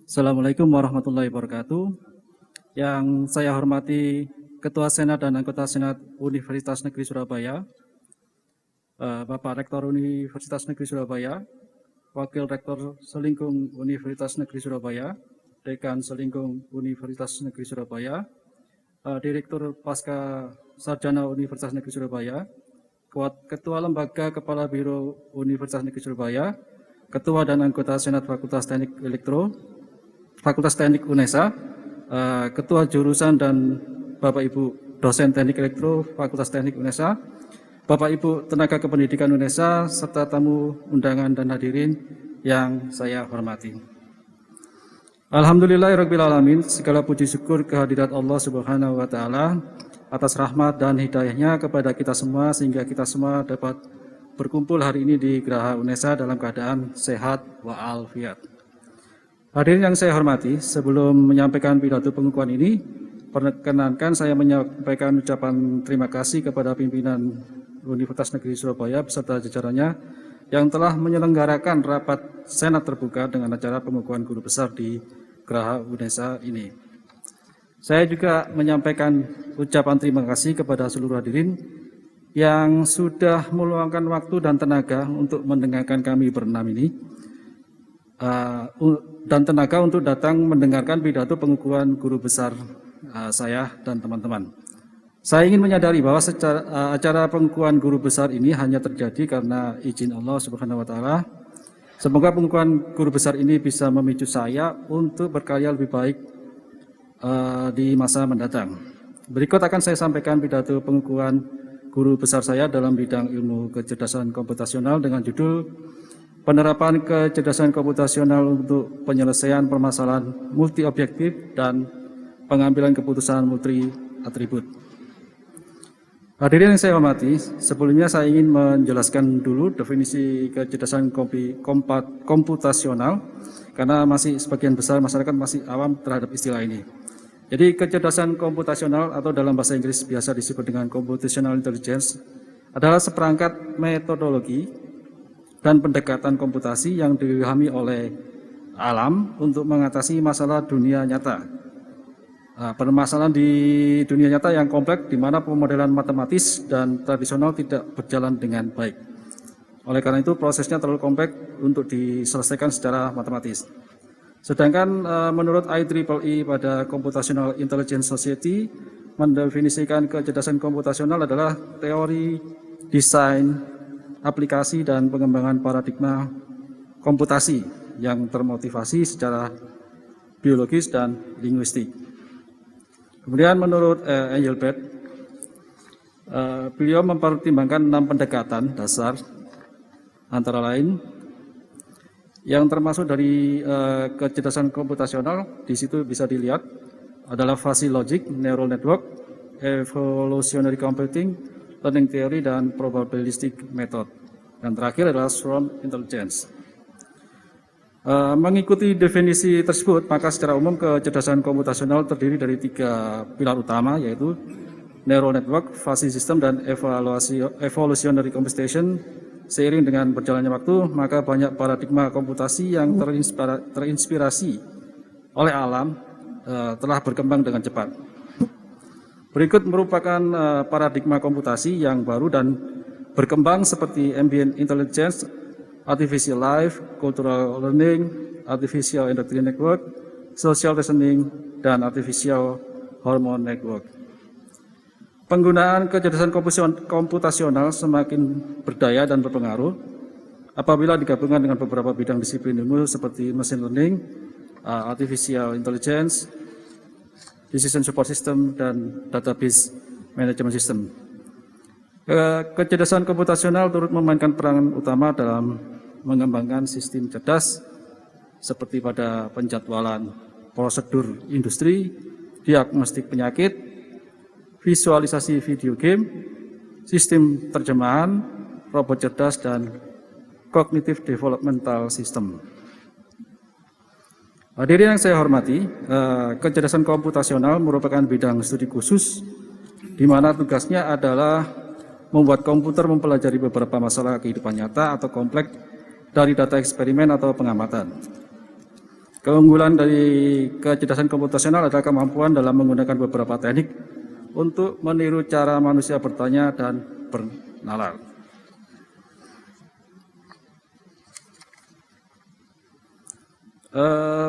Assalamualaikum warahmatullahi wabarakatuh. Yang saya hormati Ketua Senat dan Anggota Senat Universitas Negeri Surabaya, Bapak Rektor Universitas Negeri Surabaya, Wakil Rektor Selingkung Universitas Negeri Surabaya, Dekan Selingkung Universitas Negeri Surabaya, Direktur Pasca Sarjana Universitas Negeri Surabaya, Ketua Lembaga Kepala Biro Universitas Negeri Surabaya, Ketua dan Anggota Senat Fakultas Teknik Elektro, Fakultas Teknik UNESA, Ketua Jurusan dan Bapak Ibu Dosen Teknik Elektro Fakultas Teknik UNESA, Bapak Ibu Tenaga Kependidikan UNESA, serta tamu undangan dan hadirin yang saya hormati. Alhamdulillahirabbil alamin, segala puji syukur kehadirat Allah Subhanahu wa taala atas rahmat dan hidayahnya kepada kita semua sehingga kita semua dapat berkumpul hari ini di Geraha UNESA dalam keadaan sehat wa'alfiat. Hadirin yang saya hormati, sebelum menyampaikan pidato pengukuhan ini, perkenankan saya menyampaikan ucapan terima kasih kepada pimpinan Universitas Negeri Surabaya beserta jajarannya yang telah menyelenggarakan rapat Senat terbuka dengan acara pengukuhan guru besar di Geraha UNESA ini. Saya juga menyampaikan ucapan terima kasih kepada seluruh hadirin yang sudah meluangkan waktu dan tenaga untuk mendengarkan kami berenam ini, dan tenaga untuk datang mendengarkan pidato pengukuhan guru besar saya dan teman-teman. Saya ingin menyadari bahwa acara pengukuhan guru besar ini hanya terjadi karena izin Allah Subhanahu wa taala. Semoga pengukuhan guru besar ini bisa memicu saya untuk berkarya lebih baik di masa mendatang. Berikut akan saya sampaikan pidato pengukuhan guru besar saya dalam bidang ilmu kecerdasan komputasional dengan judul Penerapan kecerdasan komputasional untuk penyelesaian permasalahan multi objektif dan pengambilan keputusan multi atribut. Hadirin yang saya hormati, sebelumnya saya ingin menjelaskan dulu definisi kecerdasan komputasional karena masih sebagian besar masyarakat masih awam terhadap istilah ini. Jadi kecerdasan komputasional atau dalam bahasa Inggris biasa disebut dengan computational intelligence adalah seperangkat metodologi dan pendekatan komputasi yang dipahami oleh alam untuk mengatasi masalah dunia nyata. Permasalahan di dunia nyata yang kompleks di mana pemodelan matematis dan tradisional tidak berjalan dengan baik. Oleh karena itu prosesnya terlalu kompleks untuk diselesaikan secara matematis. Sedangkan menurut IEEE pada Computational Intelligence Society mendefinisikan kecerdasan komputasional adalah teori, desain, aplikasi dan pengembangan paradigma komputasi yang termotivasi secara biologis dan linguistik. Kemudian menurut Engelbert, beliau mempertimbangkan 6 pendekatan dasar antara lain yang termasuk dari kecerdasan komputasional. Di situ bisa dilihat adalah fuzzy logic, neural network, evolutionary computing, learning theory, dan probabilistic method. Dan terakhir adalah swarm intelligence. Mengikuti definisi tersebut, maka secara umum kecerdasan komputasional terdiri dari 3 pilar utama, yaitu neural network, fuzzy system, dan evolutionary computation. Seiring dengan berjalannya waktu, maka banyak paradigma komputasi yang terinspirasi oleh alam telah berkembang dengan cepat. Berikut merupakan paradigma komputasi yang baru dan berkembang seperti ambient intelligence, artificial life, cultural learning, artificial endocrine network, social reasoning, dan artificial hormone network. Penggunaan kecerdasan komputasional semakin berdaya dan berpengaruh apabila digabungkan dengan beberapa bidang disiplin ilmu seperti machine learning, artificial intelligence, decision support system, dan database management system. Kecerdasan komputasional turut memainkan peran utama dalam mengembangkan sistem cerdas seperti pada penjadwalan prosedur industri, diagnostik penyakit, visualisasi video game, sistem terjemahan, robot cerdas, dan cognitive developmental system. Hadirin yang saya hormati, kecerdasan komputasional merupakan bidang studi khusus di mana tugasnya adalah membuat komputer mempelajari beberapa masalah kehidupan nyata atau kompleks dari data eksperimen atau pengamatan. Keunggulan dari kecerdasan komputasional adalah kemampuan dalam menggunakan beberapa teknik untuk meniru cara manusia bertanya dan bernalar.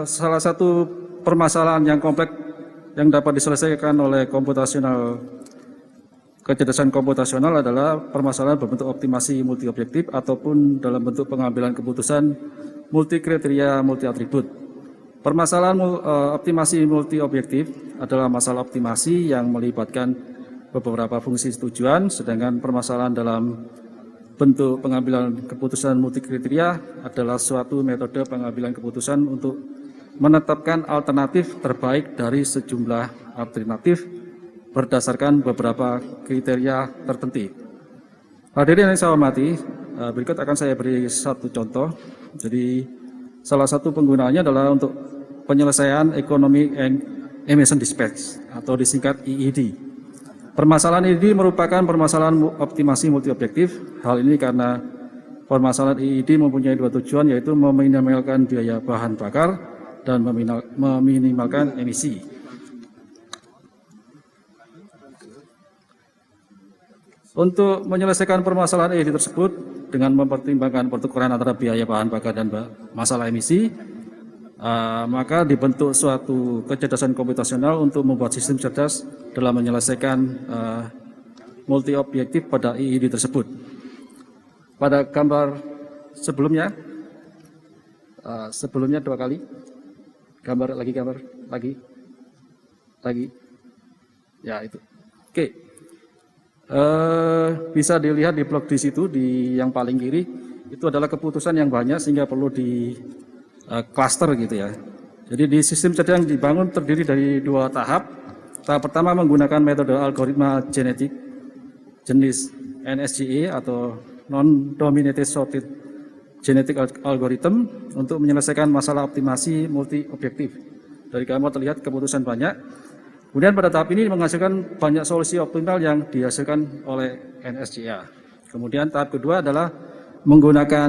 Salah satu permasalahan yang kompleks yang dapat diselesaikan oleh kecerdasan komputasional adalah permasalahan berbentuk optimasi multi objektif ataupun dalam bentuk pengambilan keputusan multi kriteria multi atribut. Permasalahan optimasi multi objektif adalah masalah optimasi yang melibatkan beberapa fungsi tujuan, sedangkan permasalahan dalam bentuk pengambilan keputusan multi kriteria adalah suatu metode pengambilan keputusan untuk menetapkan alternatif terbaik dari sejumlah alternatif berdasarkan beberapa kriteria tertentu. Hadirin yang saya hormati, berikut akan saya beri satu contoh. Jadi salah satu penggunaannya adalah untuk penyelesaian Economic and Emission Dispatch atau disingkat EED. Permasalahan EED merupakan permasalahan optimasi multi objektif. Hal ini karena permasalahan EED mempunyai dua tujuan, yaitu meminimalkan biaya bahan bakar dan meminimalkan emisi. Untuk menyelesaikan permasalahan EED tersebut dengan mempertimbangkan pertukaran antara biaya bahan bakar dan masalah emisi, maka dibentuk suatu kecerdasan komputasional untuk membuat sistem cerdas dalam menyelesaikan multi objektif pada EED tersebut. Pada gambar sebelumnya dua kali, gambar lagi, ya itu. Oke, bisa dilihat di blok di situ di yang paling kiri itu adalah keputusan yang banyak sehingga perlu di cluster gitu ya. Jadi di sistem cerdas yang dibangun terdiri dari dua tahap. Tahap pertama menggunakan metode algoritma genetik jenis NSGE atau Non-Dominated Sorted Genetic Algorithm untuk menyelesaikan masalah optimasi multi objektif. Dari gambar terlihat keputusan banyak. Kemudian pada tahap ini menghasilkan banyak solusi optimal yang dihasilkan oleh NSGA. Kemudian tahap kedua adalah menggunakan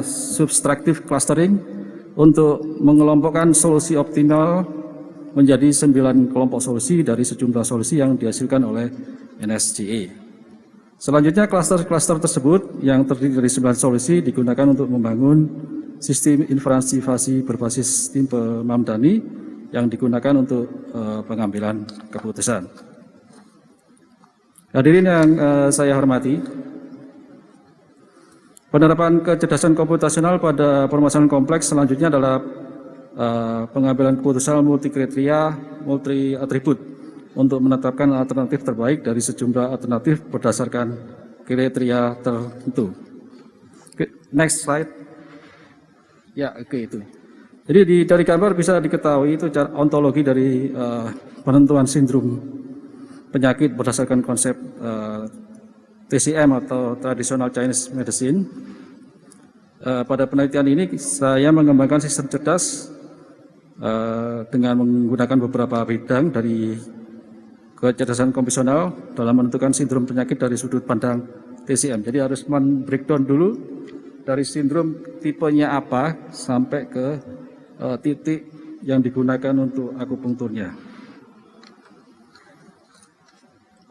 subtractive clustering untuk mengelompokkan solusi optimal menjadi 9 kelompok solusi dari sejumlah solusi yang dihasilkan oleh NSGE. Selanjutnya klaster-klaster tersebut yang terdiri dari 9 solusi digunakan untuk membangun sistem inferensi fasi berbasis tipe Mamdani yang digunakan untuk pengambilan keputusan. Hadirin yang saya hormati, penerapan kecerdasan komputasional pada permasalahan kompleks selanjutnya adalah pengambilan keputusan multi kriteria, multi atribut untuk menetapkan alternatif terbaik dari sejumlah alternatif berdasarkan kriteria tertentu. Next slide. Ya, oke itu. Jadi dari gambar bisa diketahui itu ontologi dari penentuan sindrom penyakit berdasarkan konsep TCM atau Traditional Chinese Medicine. Pada penelitian ini saya mengembangkan sistem cerdas dengan menggunakan beberapa bidang dari kecerdasan komputasional dalam menentukan sindrom penyakit dari sudut pandang TCM. Jadi harus men-breakdown dulu dari sindrom tipenya apa sampai ke titik yang digunakan untuk akupunkturnya.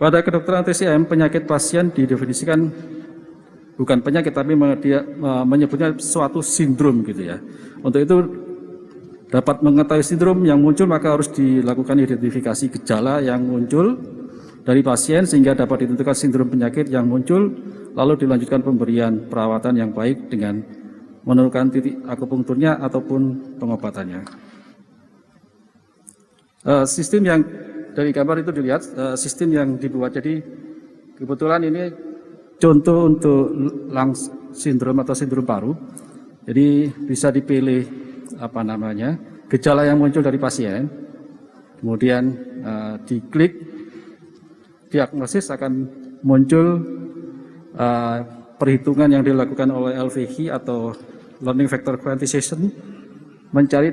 Pada kedokteran TCM, penyakit pasien didefinisikan bukan penyakit, tapi dia menyebutnya suatu sindrom gitu ya. Untuk itu dapat mengetahui sindrom yang muncul, maka harus dilakukan identifikasi gejala yang muncul dari pasien sehingga dapat ditentukan sindrom penyakit yang muncul, lalu dilanjutkan pemberian perawatan yang baik dengan menentukan titik akupunkturnya ataupun pengobatannya. Sistem yang dari gambar itu dilihat, sistem yang dibuat. Jadi kebetulan ini contoh untuk sindrom atau sindrom paru. Jadi bisa dipilih gejala yang muncul dari pasien, kemudian diklik, diagnosis akan muncul perhitungan yang dilakukan oleh LVQ atau Learning Vector Quantization, mencari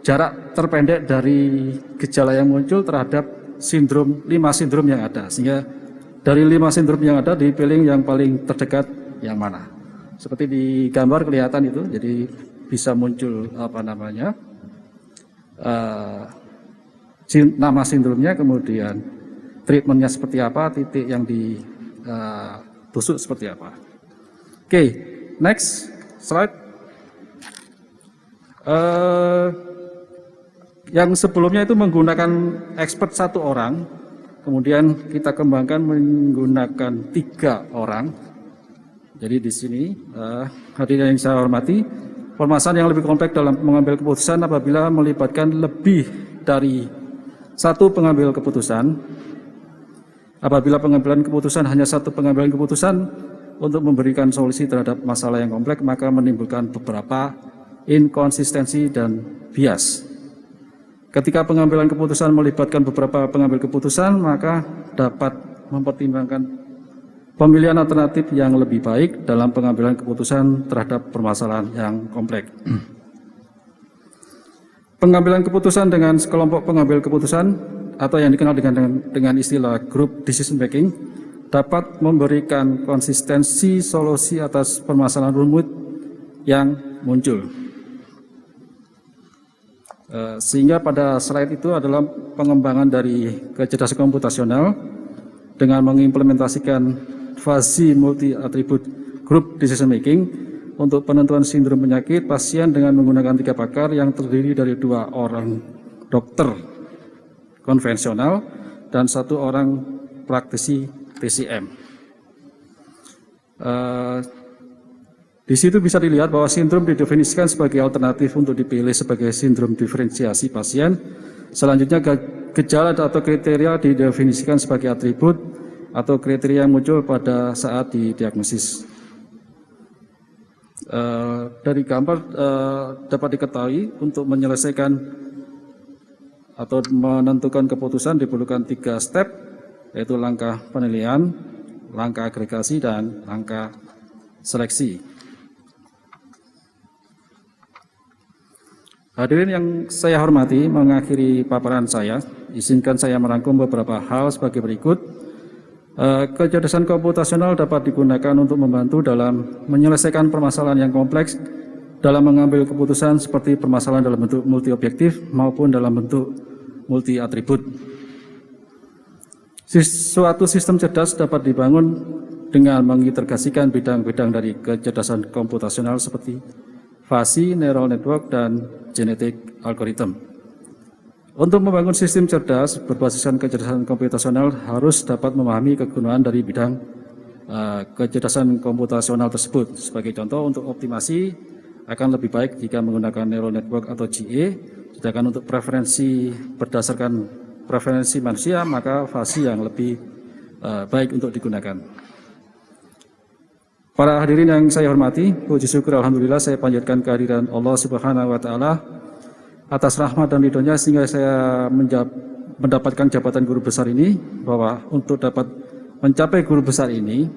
jarak terpendek dari gejala yang muncul terhadap 5 sindrom yang ada, sehingga dari 5 sindrom yang ada dipilih yang paling terdekat yang mana. Seperti di gambar kelihatan itu, jadi bisa muncul nama sindromnya, kemudian treatmentnya seperti apa, titik yang ditusuk seperti apa. Oke, next slide. Yang sebelumnya itu menggunakan expert 1 orang, kemudian kita kembangkan menggunakan 3 orang. Jadi di sini hadirin yang saya hormati, permasalahan yang lebih kompleks dalam mengambil keputusan apabila melibatkan lebih dari 1 pengambil keputusan. Apabila pengambilan keputusan hanya 1 pengambilan keputusan untuk memberikan solusi terhadap masalah yang kompleks, maka menimbulkan beberapa inkonsistensi dan bias. Ketika pengambilan keputusan melibatkan beberapa pengambil keputusan, maka dapat mempertimbangkan pemilihan alternatif yang lebih baik dalam pengambilan keputusan terhadap permasalahan yang kompleks. Pengambilan keputusan dengan sekelompok pengambil keputusan atau yang dikenal dengan istilah group decision making dapat memberikan konsistensi solusi atas permasalahan rumit yang muncul. Sehingga pada slide itu adalah pengembangan dari kecerdasan komputasional dengan mengimplementasikan fuzzy multi attribute group decision making untuk penentuan sindrom penyakit pasien dengan menggunakan 3 pakar yang terdiri dari 2 orang dokter konvensional dan 1 orang praktisi TCM. Di situ bisa dilihat bahwa sindrom didefinisikan sebagai alternatif untuk dipilih sebagai sindrom diferensiasi pasien. Selanjutnya gejala atau kriteria didefinisikan sebagai atribut atau kriteria yang muncul pada saat didiagnosis. Dari gambar dapat diketahui untuk menyelesaikan atau menentukan keputusan diperlukan 3 step, yaitu langkah penilaian, langkah agregasi, dan langkah seleksi. Hadirin yang saya hormati, mengakhiri paparan saya, izinkan saya merangkum beberapa hal sebagai berikut. Kecerdasan komputasional dapat digunakan untuk membantu dalam menyelesaikan permasalahan yang kompleks dalam mengambil keputusan seperti permasalahan dalam bentuk multi-objektif maupun dalam bentuk multi-atribut. Suatu sistem cerdas dapat dibangun dengan mengintegrasikan bidang-bidang dari kecerdasan komputasional seperti fuzzy neural network dan genetic algorithm. Untuk membangun sistem cerdas berbasiskan kecerdasan komputasional harus dapat memahami kegunaan dari bidang kecerdasan komputasional tersebut. Sebagai contoh, untuk optimasi akan lebih baik jika menggunakan neural network atau GA, sedangkan untuk preferensi berdasarkan preferensi manusia, maka fuzzy yang lebih baik untuk digunakan. Para hadirin yang saya hormati, puji syukur alhamdulillah saya panjatkan kehadiran Allah Subhanahu wa taala atas rahmat dan ridhonya sehingga saya mendapatkan jabatan guru besar ini, bahwa untuk dapat mencapai guru besar ini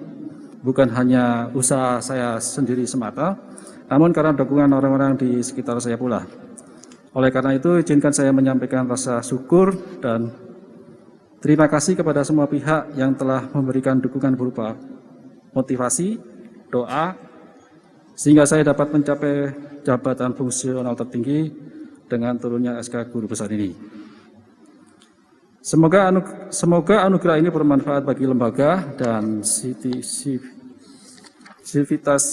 bukan hanya usaha saya sendiri semata, namun karena dukungan orang-orang di sekitar saya pula. Oleh karena itu, izinkan saya menyampaikan rasa syukur dan terima kasih kepada semua pihak yang telah memberikan dukungan berupa motivasi, doa, sehingga saya dapat mencapai jabatan fungsional tertinggi dengan turunnya SK guru besar ini. Semoga anugerah ini bermanfaat bagi lembaga dan sivitas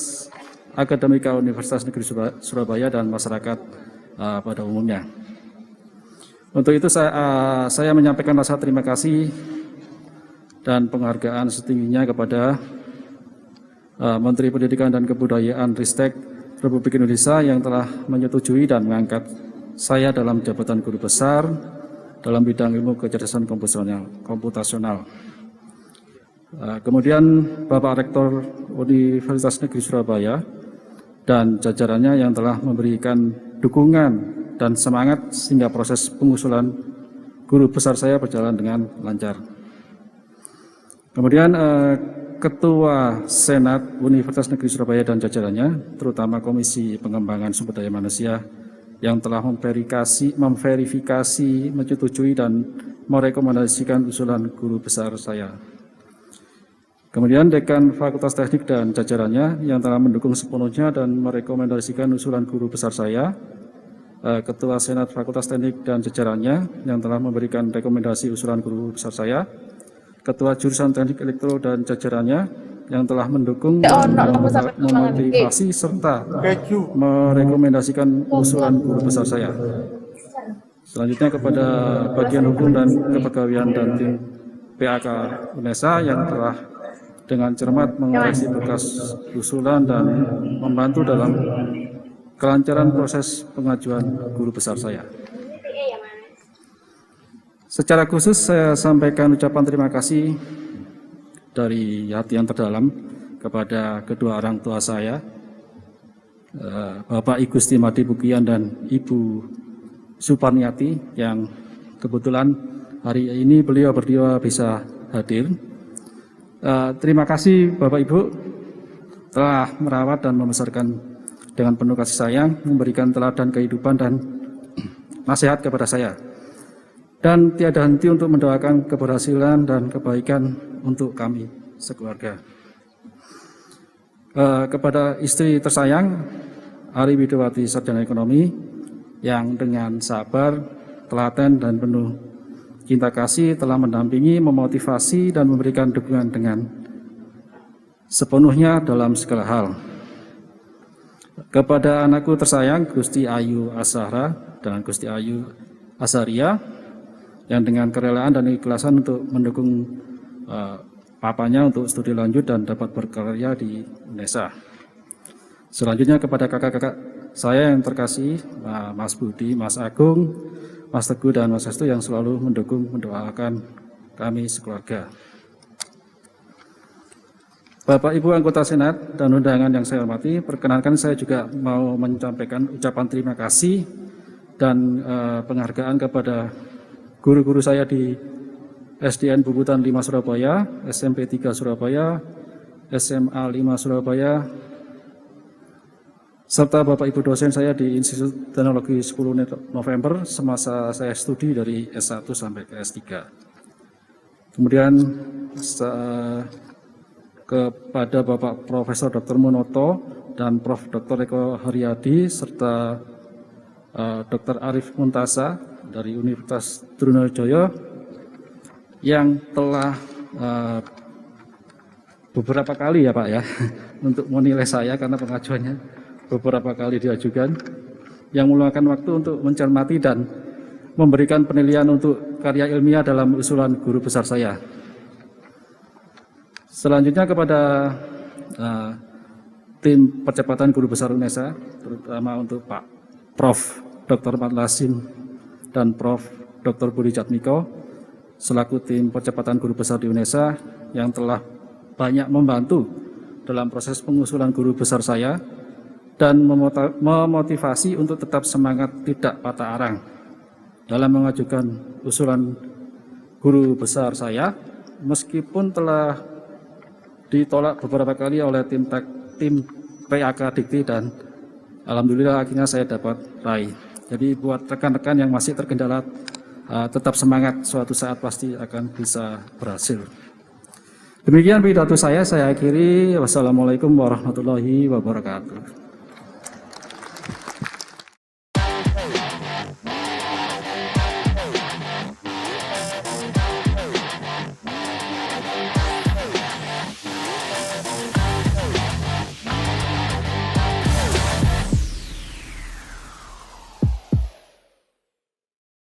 akademika Universitas Negeri Surabaya dan masyarakat pada umumnya. Untuk itu saya menyampaikan rasa terima kasih dan penghargaan setingginya kepada Menteri Pendidikan dan Kebudayaan Ristek Republik Indonesia yang telah menyetujui dan mengangkat saya dalam jabatan guru besar dalam bidang ilmu kecerdasan komputasional. Kemudian Bapak Rektor Universitas Negeri Surabaya dan jajarannya yang telah memberikan dukungan dan semangat sehingga proses pengusulan guru besar saya berjalan dengan lancar. Kemudian Ketua Senat Universitas Negeri Surabaya dan jajarannya, terutama Komisi Pengembangan Sumber Daya Manusia yang telah memverifikasi, menyetujui dan merekomendasikan usulan guru besar saya. Kemudian Dekan Fakultas Teknik dan jajarannya yang telah mendukung sepenuhnya dan merekomendasikan usulan guru besar saya. Ketua Senat Fakultas Teknik dan jajarannya yang telah memberikan rekomendasi usulan guru besar saya, Ketua Jurusan Teknik Elektro dan jajarannya yang telah mendukung dan memotivasi serta merekomendasikan usulan guru besar saya. Selanjutnya kepada bagian hukum dan kepegawaian dan tim PAK UNESA yang telah dengan cermat mengoreksi berkas usulan dan membantu dalam kelancaran proses pengajuan guru besar saya. Secara khusus saya sampaikan ucapan terima kasih dari hati yang terdalam kepada kedua orang tua saya, Bapak I Gusti Madi Bukian dan Ibu Suparniati, yang kebetulan hari ini beliau berdua bisa hadir. Terima kasih Bapak Ibu telah merawat dan membesarkan dengan penuh kasih sayang, memberikan teladan kehidupan dan nasihat kepada saya. Dan tiada henti untuk mendoakan keberhasilan dan kebaikan untuk kami sekeluarga. Kepada istri tersayang, Ari Widowati Sarjana Ekonomi, yang dengan sabar, telaten, dan penuh cinta kasih telah mendampingi, memotivasi, dan memberikan dukungan dengan sepenuhnya dalam segala hal. Kepada anakku tersayang, Gusti Ayu Ashara dan Gusti Ayu Asaria, yang dengan kerelaan dan keikhlasan untuk mendukung papanya untuk studi lanjut dan dapat berkarya di UNESA. Selanjutnya kepada kakak-kakak saya yang terkasih, Mas Budi, Mas Agung, Mas Teguh, dan Mas Hestu yang selalu mendukung, mendoakan kami sekeluarga. Bapak Ibu anggota Senat dan undangan yang saya hormati, perkenankan saya juga mau menyampaikan ucapan terima kasih dan penghargaan kepada guru-guru saya di SDN Bubutan 5 Surabaya, SMP 3 Surabaya, SMA 5 Surabaya, serta Bapak Ibu dosen saya di Institut Teknologi 10 November semasa saya studi dari S1 sampai ke S3. Kemudian kepada Bapak Profesor Dr. Munoto dan Prof. Dr. Eko Haryadi serta Dr. Arif Muntasa dari Universitas Trunojoyo yang telah beberapa kali ya Pak ya untuk menilai saya karena pengajuannya beberapa kali diajukan, yang meluangkan waktu untuk mencermati dan memberikan penilaian untuk karya ilmiah dalam usulan guru besar saya. Selanjutnya kepada tim percepatan guru besar UNESA, terutama untuk Pak Prof. Dr. Matlasin dan Prof. Dr. Budi Jatmiko, selaku tim percepatan guru besar di UNESA yang telah banyak membantu dalam proses pengusulan guru besar saya dan memotivasi untuk tetap semangat tidak patah arang dalam mengajukan usulan guru besar saya, meskipun telah ditolak beberapa kali oleh tim PAK Dikti dan alhamdulillah akhirnya saya dapat raih. Jadi buat rekan-rekan yang masih terkendala, tetap semangat, suatu saat pasti akan bisa berhasil. Demikian pidato saya akhiri. Wassalamualaikum warahmatullahi wabarakatuh.